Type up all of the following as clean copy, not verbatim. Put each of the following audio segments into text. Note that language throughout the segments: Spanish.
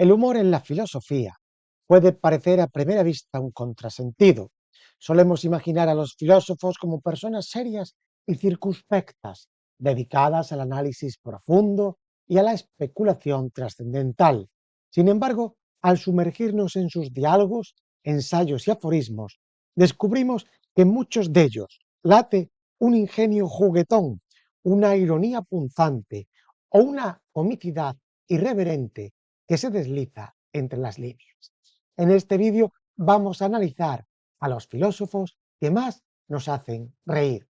El humor en la filosofía puede parecer a primera vista un contrasentido. Solemos imaginar a los filósofos como personas serias y circunspectas, dedicadas al análisis profundo y a la especulación trascendental. Sin embargo, al sumergirnos en sus diálogos, ensayos y aforismos, descubrimos que en muchos de ellos late un ingenio juguetón, una ironía punzante o una comicidad irreverente que se desliza entre las líneas. En este vídeo vamos a analizar a los filósofos que más nos hacen reír.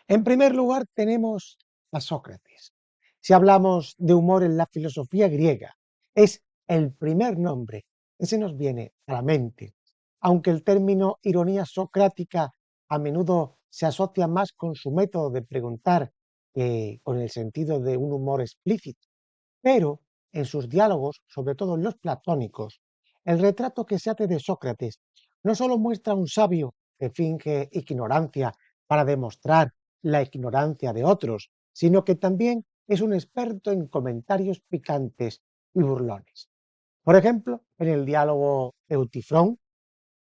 En primer lugar tenemos a Sócrates. Si hablamos de humor en la filosofía griega, es el primer nombre que se nos viene a la mente, aunque el término ironía socrática a menudo se asocia más con su método de preguntar que con el sentido de un humor explícito. Pero en sus diálogos, sobre todo en los platónicos, el retrato que se hace de Sócrates no solo muestra a un sabio que finge ignorancia para demostrar la ignorancia de otros, sino que también es un experto en comentarios picantes y burlones. Por ejemplo, en el diálogo Eutifrón,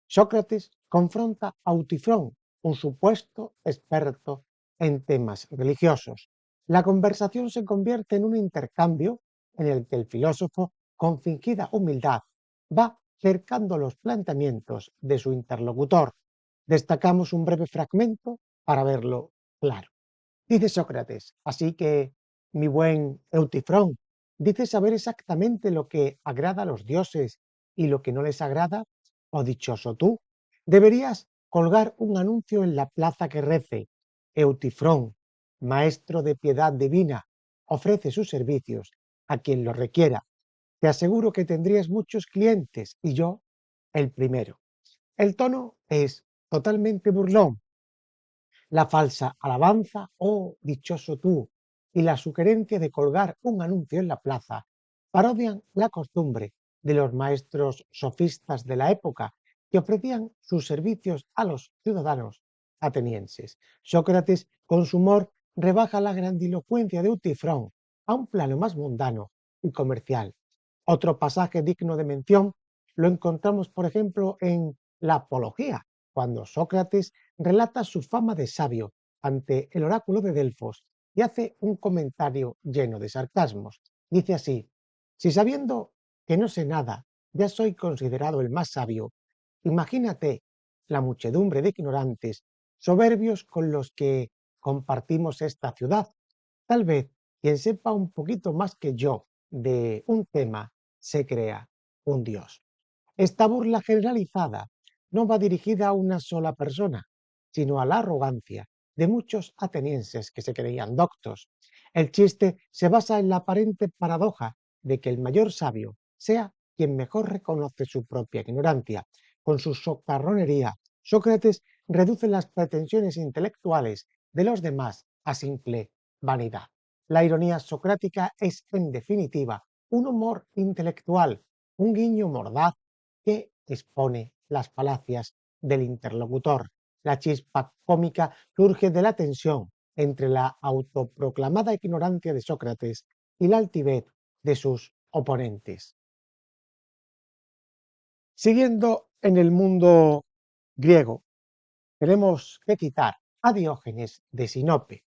Sócrates confronta a Eutifrón, un supuesto experto en temas religiosos. La conversación se convierte en un intercambio en el que el filósofo, con fingida humildad, va cercando los planteamientos de su interlocutor. Destacamos un breve fragmento para verlo claro. Dice Sócrates, así que, mi buen Eutifrón, dice saber exactamente lo que agrada a los dioses y lo que no les agrada, o dichoso tú, deberías colgar un anuncio en la plaza que rece: Eutifrón, maestro de piedad divina, ofrece sus servicios a quien los requiera. Te aseguro que tendrías muchos clientes y yo el primero. El tono es totalmente burlón. La falsa alabanza, oh dichoso tú, y la sugerencia de colgar un anuncio en la plaza parodian la costumbre de los maestros sofistas de la época que ofrecían sus servicios a los ciudadanos atenienses. Sócrates, con su humor, rebaja la grandilocuencia de Eutifrón a un plano más mundano y comercial. Otro pasaje digno de mención lo encontramos, por ejemplo, en la Apología, cuando Sócrates relata su fama de sabio ante el oráculo de Delfos y hace un comentario lleno de sarcasmos. Dice así: si sabiendo que no sé nada, ya soy considerado el más sabio, imagínate la muchedumbre de ignorantes, soberbios con los que compartimos esta ciudad. Tal vez quien sepa un poquito más que yo de un tema se crea un dios. Esta burla generalizada no va dirigida a una sola persona, sino a la arrogancia de muchos atenienses que se creían doctos. El chiste se basa en la aparente paradoja de que el mayor sabio sea quien mejor reconoce su propia ignorancia. Con su socarronería, Sócrates reduce las pretensiones intelectuales de los demás a simple vanidad. La ironía socrática es, en definitiva, un humor intelectual, un guiño mordaz que expone las falacias del interlocutor. La chispa cómica surge de la tensión entre la autoproclamada ignorancia de Sócrates y la altivez de sus oponentes. Siguiendo en el mundo griego, tenemos que citar a Diógenes de Sinope.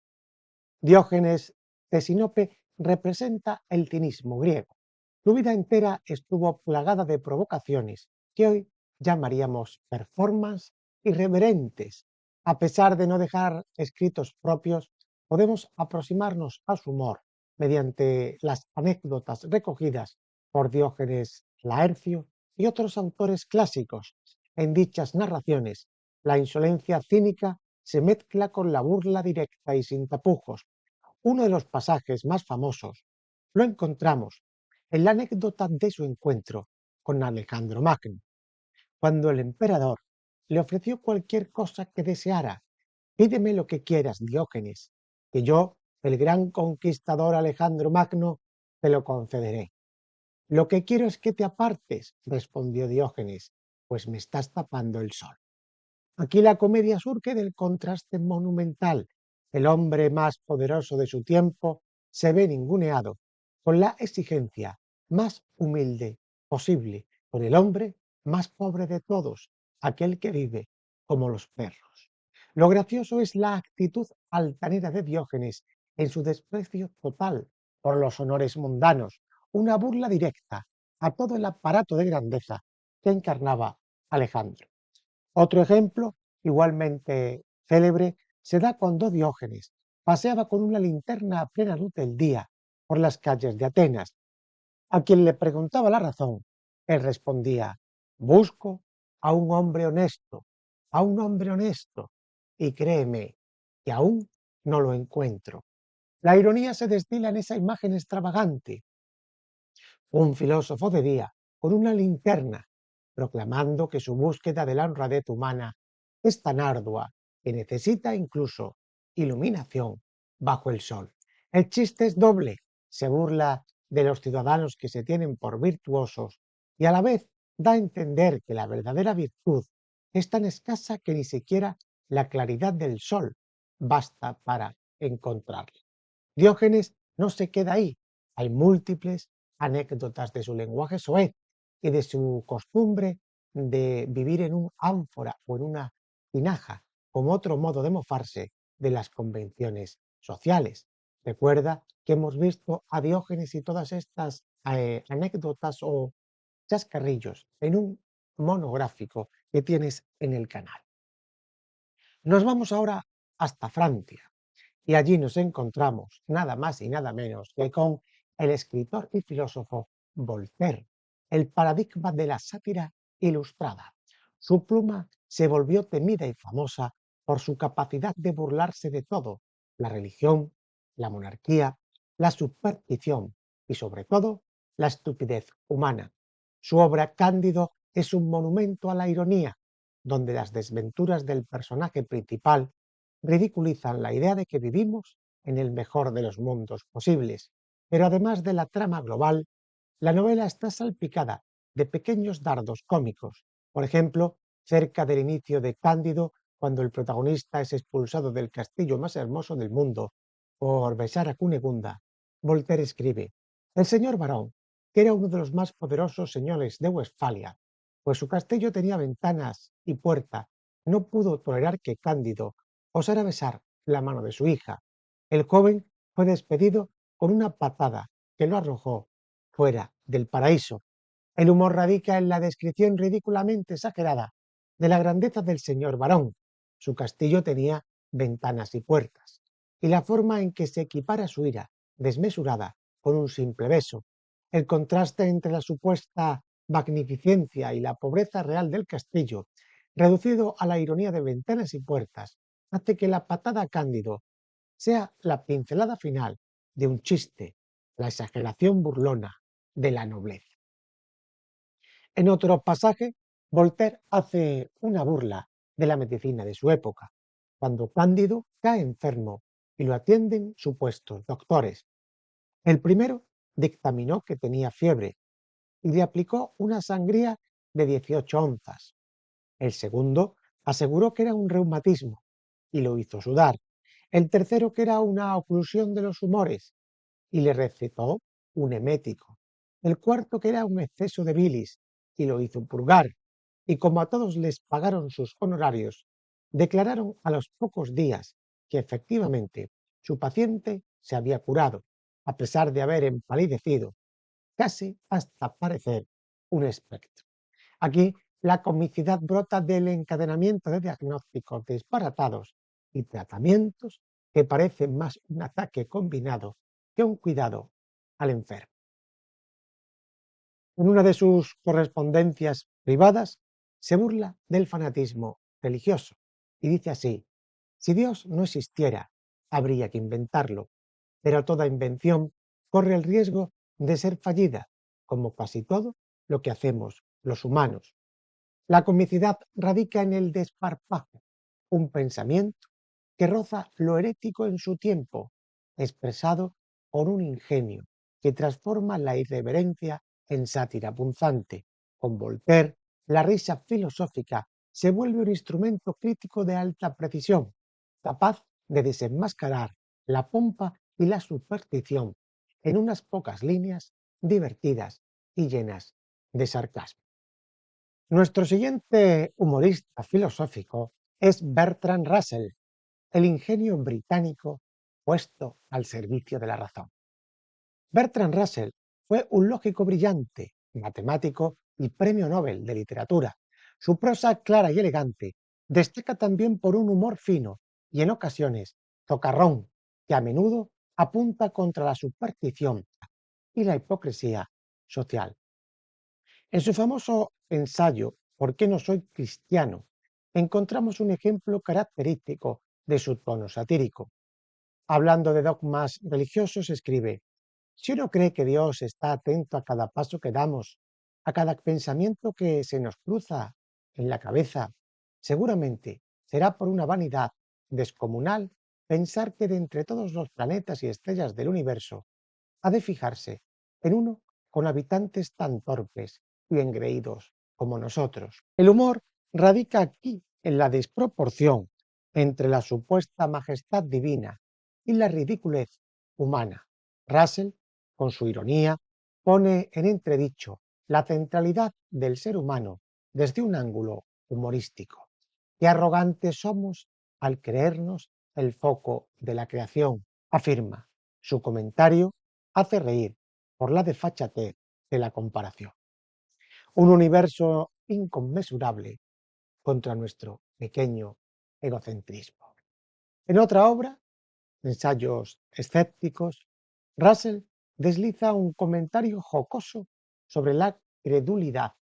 Diógenes de Sinope representa el cinismo griego. Su vida entera estuvo plagada de provocaciones que hoy llamaríamos performance irreverentes. A pesar de no dejar escritos propios, podemos aproximarnos a su humor mediante las anécdotas recogidas por Diógenes Laercio y otros autores clásicos. En dichas narraciones, la insolencia cínica se mezcla con la burla directa y sin tapujos. Uno de los pasajes más famosos lo encontramos en la anécdota de su encuentro con Alejandro Magno, cuando el emperador le ofreció cualquier cosa que deseara. Pídeme lo que quieras, Diógenes, que yo, el gran conquistador Alejandro Magno, te lo concederé. Lo que quiero es que te apartes, respondió Diógenes, pues me estás tapando el sol. Aquí la comedia surge del contraste monumental. El hombre más poderoso de su tiempo se ve ninguneado con la exigencia más humilde posible, con el hombre más pobre de todos, aquel que vive como los perros. Lo gracioso es la actitud altanera de Diógenes en su desprecio total por los honores mundanos, una burla directa a todo el aparato de grandeza que encarnaba Alejandro. Otro ejemplo, igualmente célebre, se da cuando Diógenes paseaba con una linterna a plena luz del día por las calles de Atenas. A quien le preguntaba la razón, él respondía: busco a un hombre honesto, a un hombre honesto, y créeme que aún no lo encuentro. La ironía se destila en esa imagen extravagante: un filósofo de día con una linterna, proclamando que su búsqueda de la honradez humana es tan ardua que necesita incluso iluminación bajo el sol. El chiste es doble: se burla de los ciudadanos que se tienen por virtuosos y a la vez da a entender que la verdadera virtud es tan escasa que ni siquiera la claridad del sol basta para encontrarla. Diógenes no se queda ahí. Hay múltiples anécdotas de su lenguaje soez y de su costumbre de vivir en un ánfora o en una tinaja, como otro modo de mofarse de las convenciones sociales. Recuerda que hemos visto a Diógenes y todas estas anécdotas o chascarrillos en un monográfico que tienes en el canal. Nos vamos ahora hasta Francia y allí nos encontramos nada más y nada menos que con el escritor y filósofo Voltaire, el paradigma de la sátira ilustrada. Su pluma se volvió temida y famosa por su capacidad de burlarse de todo: la religión, la monarquía, la superstición y, sobre todo, la estupidez humana. Su obra Cándido es un monumento a la ironía, donde las desventuras del personaje principal ridiculizan la idea de que vivimos en el mejor de los mundos posibles. Pero además de la trama global, la novela está salpicada de pequeños dardos cómicos. Por ejemplo, cerca del inicio de Cándido, cuando el protagonista es expulsado del castillo más hermoso del mundo por besar a Cunegunda, Voltaire escribe: el señor barón, que era uno de los más poderosos señores de Westfalia, pues su castillo tenía ventanas y puerta, no pudo tolerar que Cándido osara besar la mano de su hija. El joven fue despedido con una patada que lo arrojó fuera del paraíso. El humor radica en la descripción ridículamente exagerada de la grandeza del señor barón. Su castillo tenía ventanas y puertas, y la forma en que se equipara su ira desmesurada con un simple beso. El contraste entre la supuesta magnificencia y la pobreza real del castillo, reducido a la ironía de ventanas y puertas, hace que la patada a Cándido sea la pincelada final de un chiste, la exageración burlona de la nobleza. En otro pasaje, Voltaire hace una burla de la medicina de su época, cuando Cándido cae enfermo y lo atienden supuestos doctores. El primero dictaminó que tenía fiebre y le aplicó una sangría de 18 onzas. El segundo aseguró que era un reumatismo y lo hizo sudar. El tercero que era una oclusión de los humores y le recetó un emético. El cuarto que era un exceso de bilis y lo hizo purgar. Y como a todos les pagaron sus honorarios, declararon a los pocos días que efectivamente su paciente se había curado, a pesar de haber empalidecido, casi hasta parecer un espectro. Aquí la comicidad brota del encadenamiento de diagnósticos disparatados y tratamientos que parecen más un ataque combinado que un cuidado al enfermo. En una de sus correspondencias privadas se burla del fanatismo religioso y dice así: si Dios no existiera, habría que inventarlo, pero toda invención corre el riesgo de ser fallida, como casi todo lo que hacemos los humanos. La comicidad radica en el desparpajo, un pensamiento que roza lo herético en su tiempo, expresado por un ingenio que transforma la irreverencia en sátira punzante. Con Voltaire, la risa filosófica se vuelve un instrumento crítico de alta precisión, capaz de desenmascarar la pompa y la superstición en unas pocas líneas divertidas y llenas de sarcasmo. Nuestro siguiente humorista filosófico es Bertrand Russell, el ingenio británico puesto al servicio de la razón. Bertrand Russell fue un lógico brillante, matemático y premio Nobel de literatura. Su prosa clara y elegante destaca también por un humor fino y en ocasiones socarrón que a menudo apunta contra la superstición y la hipocresía social. En su famoso ensayo ¿Por qué no soy cristiano?, encontramos un ejemplo característico de su tono satírico. Hablando de dogmas religiosos, escribe: si uno cree que Dios está atento a cada paso que damos, a cada pensamiento que se nos cruza en la cabeza, seguramente será por una vanidad descomunal pensar que de entre todos los planetas y estrellas del universo ha de fijarse en uno con habitantes tan torpes y engreídos como nosotros. El humor radica aquí en la desproporción entre la supuesta majestad divina y la ridiculez humana. Russell, con su ironía, pone en entredicho la centralidad del ser humano desde un ángulo humorístico. Qué arrogantes somos al creernos el foco de la creación, afirma. Su comentario hace reír por la desfachatez de la comparación. Un universo inconmensurable contra nuestro pequeño egocentrismo. En otra obra, Ensayos escépticos, Russell desliza un comentario jocoso sobre la credulidad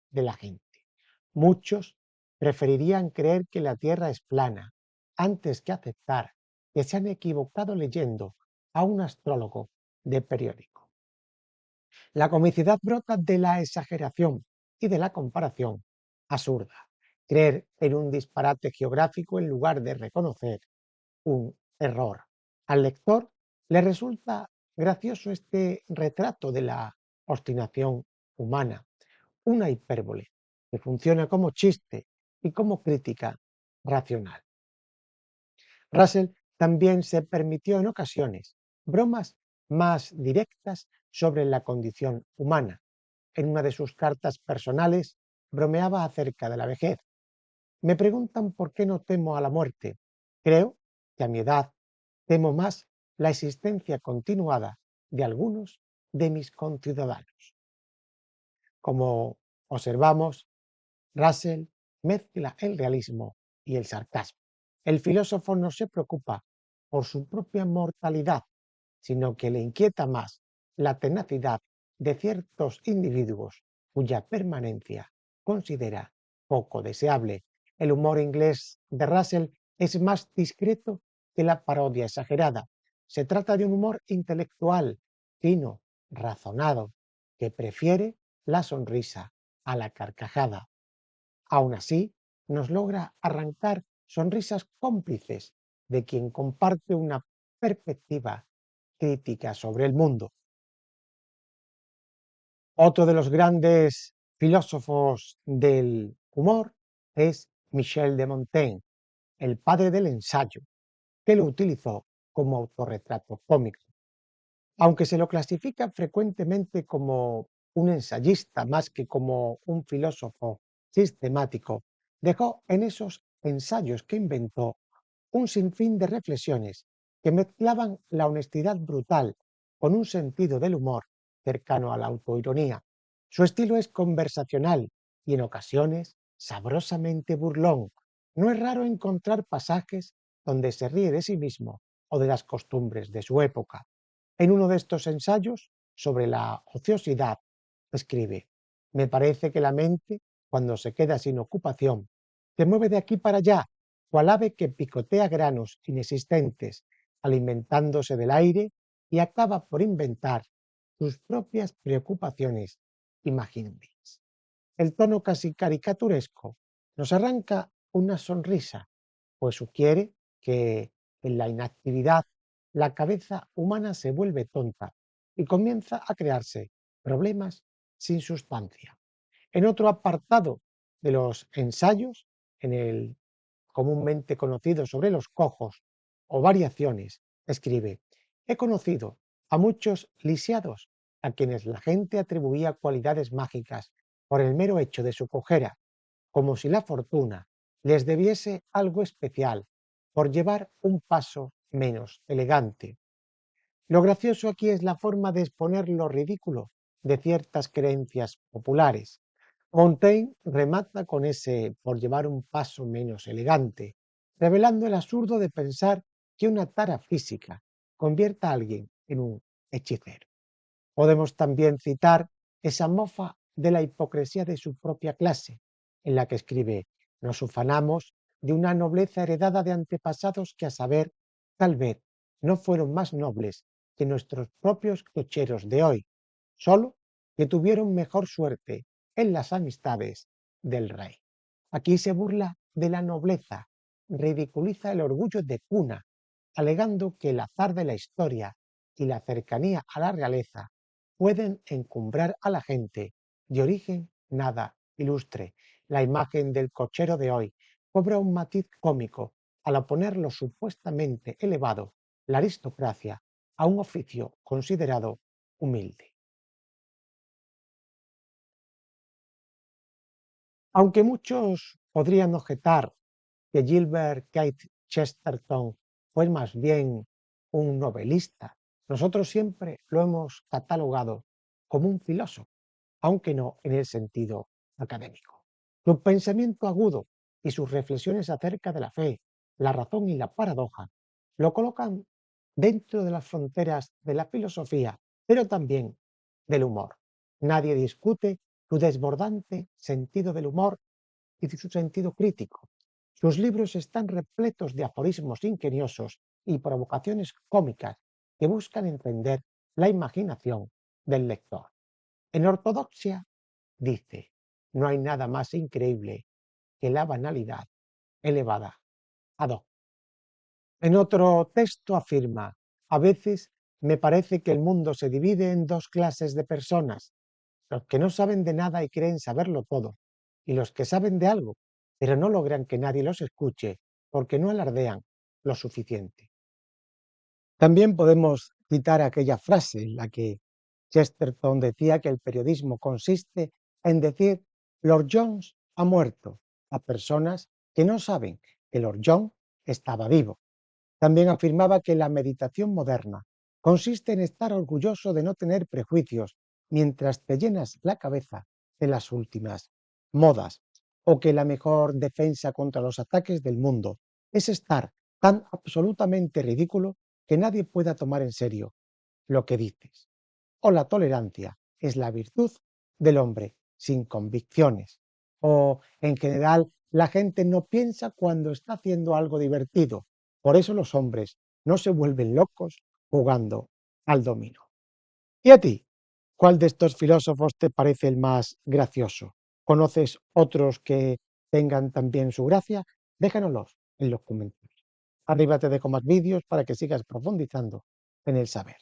de la gente. Muchos preferirían creer que la Tierra es plana antes que aceptar que se han equivocado leyendo a un astrólogo de periódico. La comicidad brota de la exageración y de la comparación absurda. Creer en un disparate geográfico en lugar de reconocer un error. Al lector le resulta gracioso este retrato de la obstinación humana, una hipérbole que funciona como chiste y como crítica racional. Russell también se permitió en ocasiones bromas más directas sobre la condición humana. En una de sus cartas personales bromeaba acerca de la vejez. Me preguntan por qué no temo a la muerte. Creo que a mi edad temo más la existencia continuada de algunos de mis conciudadanos. Como observamos, Russell mezcla el realismo y el sarcasmo. El filósofo no se preocupa por su propia mortalidad, sino que le inquieta más la tenacidad de ciertos individuos cuya permanencia considera poco deseable. El humor inglés de Russell es más discreto que la parodia exagerada. Se trata de un humor intelectual, fino, razonado, que prefiere la sonrisa a la carcajada. Aún así, nos logra arrancar sonrisas cómplices de quien comparte una perspectiva crítica sobre el mundo. Otro de los grandes filósofos del humor es Michel de Montaigne, el padre del ensayo, que lo utilizó como autorretrato cómico. Aunque se lo clasifica frecuentemente como un ensayista más que como un filósofo sistemático, dejó en esos ensayos que inventó un sinfín de reflexiones que mezclaban la honestidad brutal con un sentido del humor cercano a la autoironía. Su estilo es conversacional y en ocasiones sabrosamente burlón. No es raro encontrar pasajes donde se ríe de sí mismo o de las costumbres de su época. En uno de estos ensayos sobre la ociosidad escribe: me parece que la mente, cuando se queda sin ocupación, se mueve de aquí para allá, cual ave que picotea granos inexistentes, alimentándose del aire y acaba por inventar sus propias preocupaciones imaginables. El tono casi caricaturesco nos arranca una sonrisa, pues sugiere que en la inactividad la cabeza humana se vuelve tonta y comienza a crearse problemas sin sustancia. En otro apartado de los ensayos, en el comúnmente conocido sobre los cojos o variaciones, escribe: he conocido a muchos lisiados a quienes la gente atribuía cualidades mágicas por el mero hecho de su cojera, como si la fortuna les debiese algo especial por llevar un paso menos elegante. Lo gracioso aquí es la forma de exponer lo ridículo de ciertas creencias populares. Montaigne remata con ese por llevar un paso menos elegante, revelando el absurdo de pensar que una tara física convierta a alguien en un hechicero. Podemos también citar esa mofa de la hipocresía de su propia clase, en la que escribe: nos ufanamos de una nobleza heredada de antepasados que, a saber, tal vez no fueron más nobles que nuestros propios cocheros de hoy, solo que tuvieron mejor suerte en las amistades del rey. Aquí se burla de la nobleza, ridiculiza el orgullo de cuna, alegando que el azar de la historia y la cercanía a la realeza pueden encumbrar a la gente de origen nada ilustre. La imagen del cochero de hoy cobra un matiz cómico al oponer lo supuestamente elevado, la aristocracia, a un oficio considerado humilde. Aunque muchos podrían objetar que Gilbert Keith Chesterton fue más bien un novelista, nosotros siempre lo hemos catalogado como un filósofo, aunque no en el sentido académico. Su pensamiento agudo y sus reflexiones acerca de la fe, la razón y la paradoja lo colocan dentro de las fronteras de la filosofía, pero también del humor. Nadie discute su desbordante sentido del humor y de su sentido crítico. Sus libros están repletos de aforismos ingeniosos y provocaciones cómicas que buscan encender la imaginación del lector. En Ortodoxia dice: no hay nada más increíble que la banalidad elevada a dogma. En otro texto afirma: a veces me parece que el mundo se divide en dos clases de personas, los que no saben de nada y creen saberlo todo, y los que saben de algo, pero no logran que nadie los escuche porque no alardean lo suficiente. También podemos citar aquella frase en la que Chesterton decía que el periodismo consiste en decir Lord Jones ha muerto a personas que no saben que Lord John estaba vivo. También afirmaba que la meditación moderna consiste en estar orgulloso de no tener prejuicios mientras te llenas la cabeza de las últimas modas, o que la mejor defensa contra los ataques del mundo es estar tan absolutamente ridículo que nadie pueda tomar en serio lo que dices. O la tolerancia es la virtud del hombre sin convicciones. O en general la gente no piensa cuando está haciendo algo divertido. Por eso los hombres no se vuelven locos jugando al dominó. ¿Y a ti? ¿Cuál de estos filósofos te parece el más gracioso? ¿Conoces otros que tengan también su gracia? Déjanoslos en los comentarios. Arriba te dejo más vídeos para que sigas profundizando en el saber.